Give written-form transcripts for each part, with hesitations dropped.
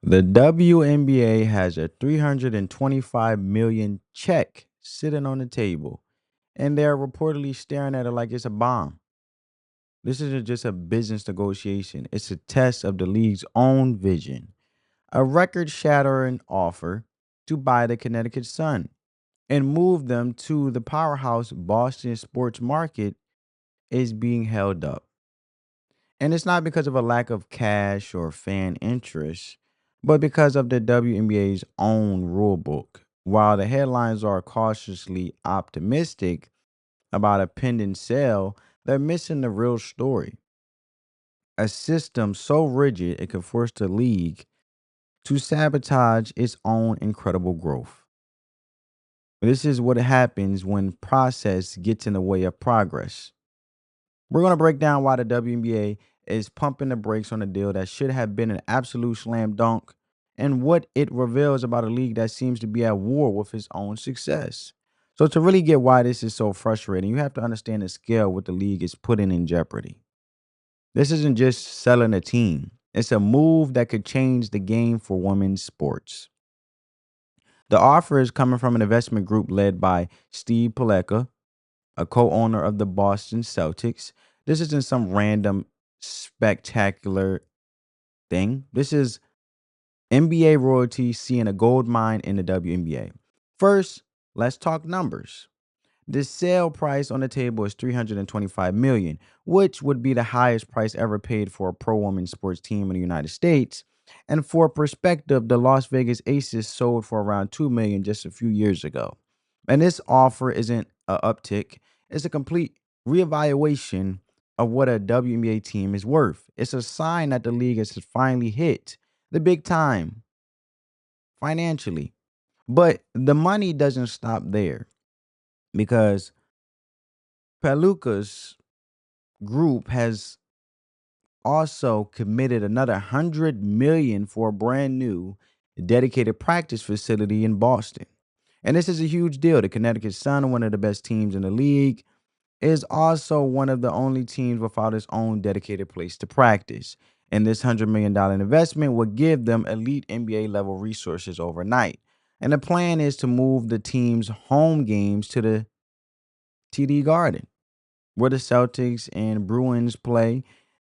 The WNBA has a 325 million check sitting on the table, and they're reportedly staring at it like it's a bomb. This isn't just a business negotiation, it's a test of the league's own vision. A record shattering offer to buy the Connecticut Sun and move them to the powerhouse Boston sports market is being held up. And it's not because of a lack of cash or fan interest, but because of the WNBA's own rulebook. While the headlines are cautiously optimistic about a pending sale, they're missing the real story. A system so rigid it could force the league to sabotage its own incredible growth. This is what happens when process gets in the way of progress. We're going to break down why the WNBA is pumping the brakes on a deal that should have been an absolute slam dunk and what it reveals about a league that seems to be at war with its own success. So, to really get why this is so frustrating, you have to understand the scale what the league is putting in jeopardy. This isn't just selling a team, it's a move that could change the game for women's sports. The offer is coming from an investment group led by Steve Pagliuca, a co-owner of the Boston Celtics. This isn't some random spectacular thing. This is NBA royalty seeing a gold mine in the WNBA. First, let's talk numbers. The sale price on the table is 325 million, which would be the highest price ever paid for a pro women's sports team in the United States. And for perspective, the Las Vegas Aces sold for around 2 million just a few years ago. And this offer isn't a uptick, it's a complete reevaluation of what a WNBA team is worth. It's a sign that the league has finally hit the big time financially. But the money doesn't stop there because Paluca's group has also committed another 100 million for a brand new dedicated practice facility in Boston. And this is a huge deal. The Connecticut Sun, one of the best teams in the league, is also one of the only teams without its own dedicated place to practice. And this $100 million investment would give them elite NBA level resources overnight. And the plan is to move the team's home games to the TD Garden where the Celtics and Bruins play.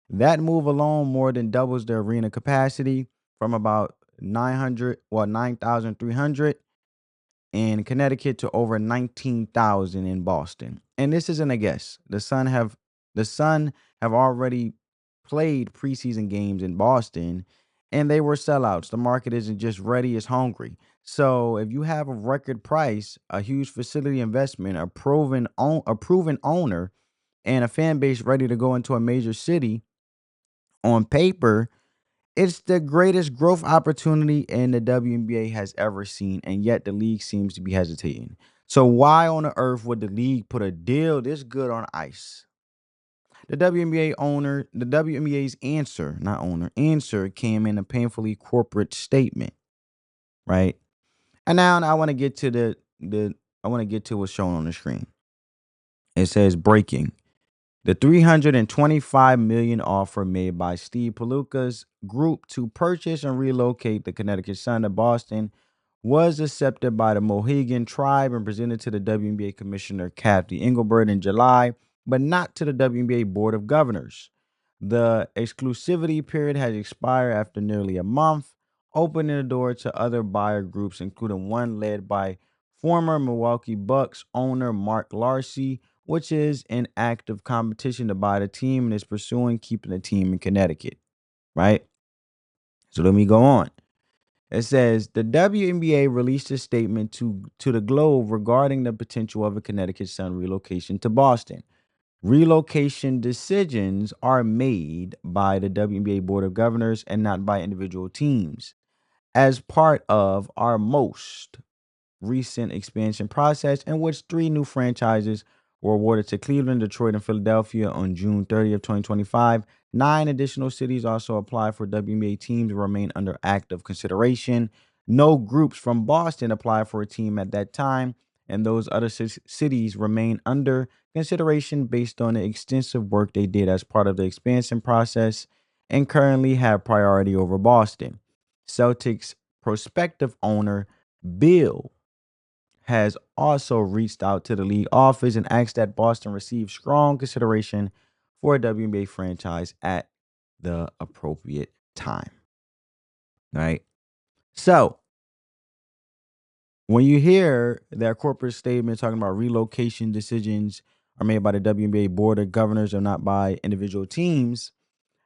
That move alone more than doubles the arena capacity from about 9,300 in Connecticut to over 19,000 in Boston. And this isn't a guess. The Sun have already played preseason games in Boston and they were sellouts. The market isn't just ready, it's hungry. So if you have a record price, a huge facility investment, a proven owner, and a fan base ready to go into a major city, on paper, it's the greatest growth opportunity in the WNBA has ever seen, and yet the league seems to be hesitating. So why on the earth would the league put a deal this good on ice? The WNBA's answer, not owner, answer came in a painfully corporate statement, right? And now I want to get to the I want to get to what's shown on the screen. It says breaking. The 325 million offer made by Steve Paluca's group to purchase and relocate the Connecticut Sun to Boston was accepted by the Mohegan tribe and presented to the WNBA Commissioner Kathy Engelbert in July, but not to the WNBA Board of Governors. The exclusivity period has expired after nearly a month, opening the door to other buyer groups, including one led by former Milwaukee Bucks owner Mark Larcy, which is in active competition to buy the team and is pursuing keeping the team in Connecticut, right? So let me go on. It says the WNBA released a statement to the Globe regarding the potential of a Connecticut Sun relocation to Boston. Relocation decisions are made by the WNBA Board of Governors and not by individual teams. As part of our most recent expansion process, in which three new franchises were awarded to Cleveland, Detroit, and Philadelphia on June 30th, 2025. Nine additional cities also applied for WNBA teams and remain under active consideration. No groups from Boston applied for a team at that time, and those other cities remain under consideration based on the extensive work they did as part of the expansion process and currently have priority over Boston. Celtics prospective owner Bill has also reached out to the league office and asked that Boston receive strong consideration for a WNBA franchise at the appropriate time. Right? So, when you hear that corporate statement talking about relocation decisions are made by the WNBA board of governors or not by individual teams,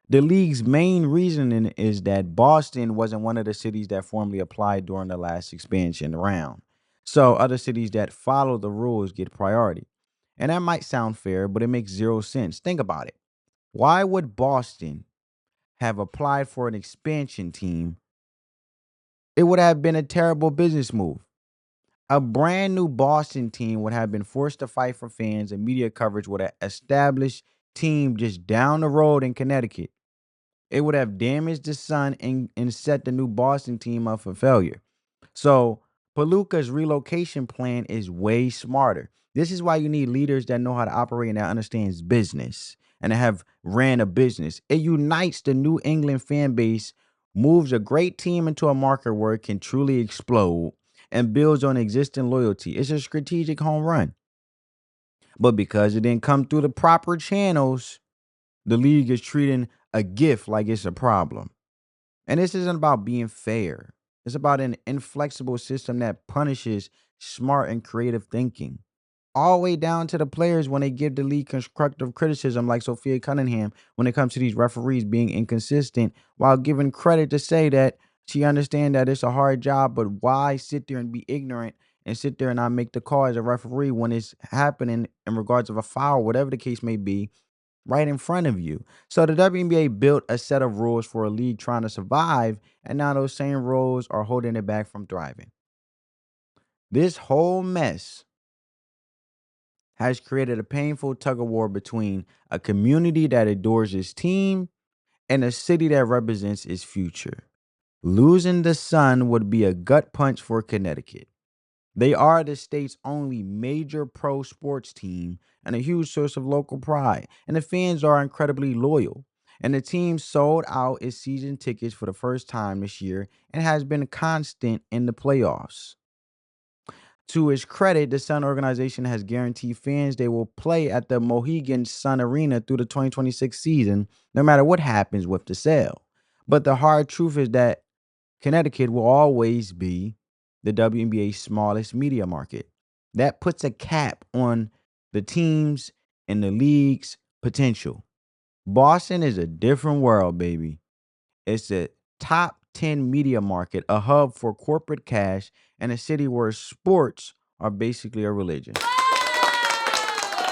the league's main reasoning is that Boston wasn't one of the cities that formally applied during the last expansion round. So other cities that follow the rules get priority. And that might sound fair, but it makes zero sense. Think about it. Why would Boston have applied for an expansion team? It would have been a terrible business move. A brand new Boston team would have been forced to fight for fans and media coverage with an established team just down the road in Connecticut. It would have damaged the Sun and set the new Boston team up for failure. So Paluca's relocation plan is way smarter. This is why you need leaders that know how to operate and that understands business and that have ran a business. It unites the New England fan base, moves a great team into a market where it can truly explode, and builds on existing loyalty. It's a strategic home run. But because it didn't come through the proper channels, the league is treating a gift like it's a problem. And this isn't about being fair. It's about an inflexible system that punishes smart and creative thinking. All the way down to the players when they give the league constructive criticism, like Sophia Cunningham, when it comes to these referees being inconsistent, while giving credit to say that she understands that it's a hard job, but why sit there and be ignorant and sit there and not make the call as a referee when it's happening in regards of a foul, whatever the case may be, right in front of you. So the WNBA built a set of rules for a league trying to survive, and now those same rules are holding it back from thriving. This whole mess has created a painful tug of war between a community that adores its team and a city that represents its future. Losing the Sun would be a gut punch for Connecticut. They are the state's only major pro sports team and a huge source of local pride. And the fans are incredibly loyal. And the team sold out its season tickets for the first time this year and has been constant in the playoffs. To its credit, the Sun organization has guaranteed fans they will play at the Mohegan Sun Arena through the 2026 season, no matter what happens with the sale. But the hard truth is that Connecticut will always be the WNBA's smallest media market. That puts a cap on the teams and the league's potential. Boston is a different world, baby. It's a top 10 media market, a hub for corporate cash, and a city where sports are basically a religion.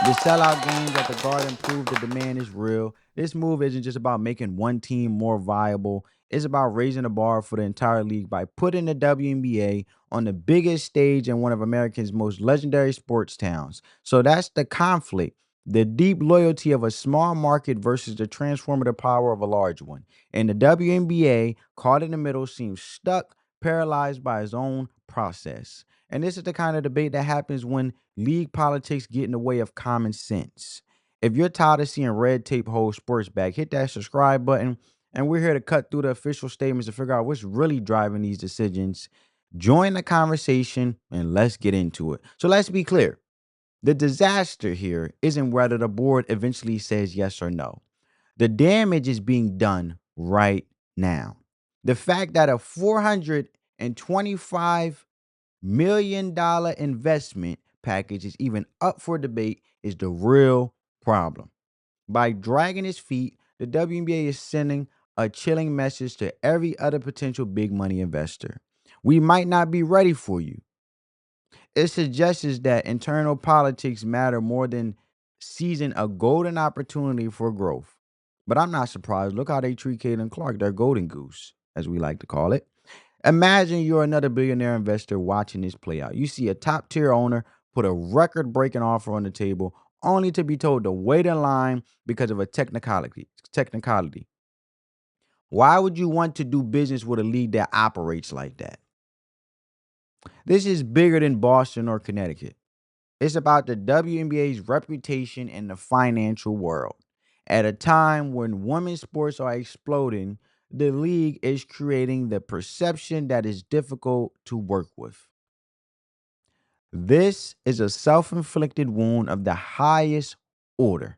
The sellout games at the Garden prove the demand is real. This move isn't just about making one team more viable. It's about raising the bar for the entire league by putting the WNBA on the biggest stage in one of America's most legendary sports towns. So that's the conflict. The deep loyalty of a small market versus the transformative power of a large one. And the WNBA, caught in the middle, seems stuck, paralyzed by its own process. And this is the kind of debate that happens when league politics get in the way of common sense. If you're tired of seeing red tape hold sports back, hit that subscribe button. And we're here to cut through the official statements to figure out what's really driving these decisions. Join the conversation and let's get into it. So let's be clear. The disaster here isn't whether the board eventually says yes or no. The damage is being done right now. The fact that a $425 million investment package is even up for debate is the real problem. By dragging its feet, the WNBA is sending a chilling message to every other potential big money investor. We might not be ready for you. It suggests that internal politics matter more than seizing a golden opportunity for growth. But I'm not surprised. Look how they treat Caitlin Clark, their golden goose, as we like to call it. Imagine you're another billionaire investor watching this play out. You see a top tier owner put a record breaking offer on the table only to be told to wait in line because of a technicality. Why would you want to do business with a league that operates like that? This is bigger than Boston or Connecticut. It's about the WNBA's reputation in the financial world. At a time when women's sports are exploding, the league is creating the perception that is difficult to work with. This is a self inflicted wound of the highest order.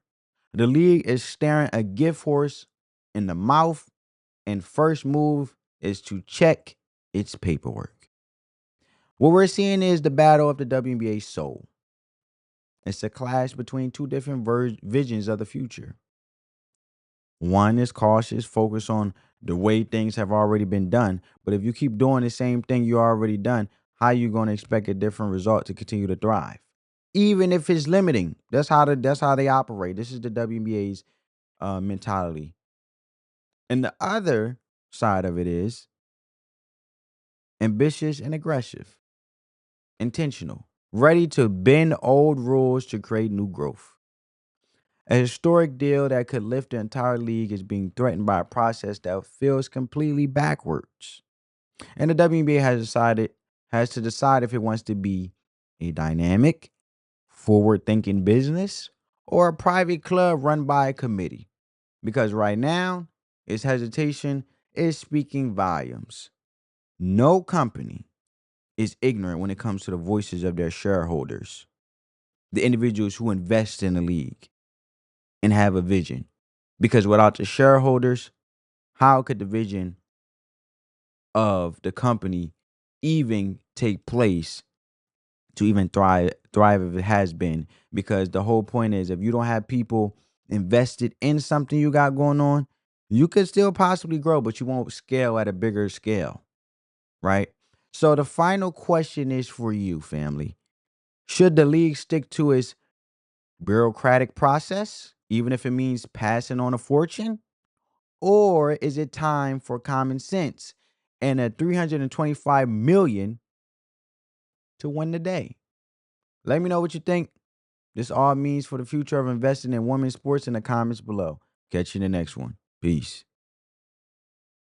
The league is staring a gift horse in the mouth, and first move is to check its paperwork. What we're seeing is the battle of the WNBA soul. It's a clash between two different visions of the future. One is cautious, focused on the way things have already been done. But if you keep doing the same thing you already done, how are you going to expect a different result to continue to thrive? Even if it's limiting, that's how they operate. This is the WNBA's mentality. And the other side of it is ambitious and aggressive, intentional, ready to bend old rules to create new growth. A historic deal that could lift the entire league is being threatened by a process that feels completely backwards. And the WNBA has to decide if it wants to be a dynamic, forward-thinking business or a private club run by a committee. Because right now, its hesitation is speaking volumes. No company is ignorant when it comes to the voices of their shareholders, the individuals who invest in the league and have a vision. Because without the shareholders, how could the vision of the company even take place to even thrive if it has been? Because the whole point is, if you don't have people invested in something you got going on, you could still possibly grow, but you won't scale at a bigger scale, right? So the final question is for you, family. Should the league stick to its bureaucratic process, even if it means passing on a fortune? Or is it time for common sense and a 325 million to win the day? Let me know what you think this all means for the future of investing in women's sports in the comments below. Catch you in the next one. Peace.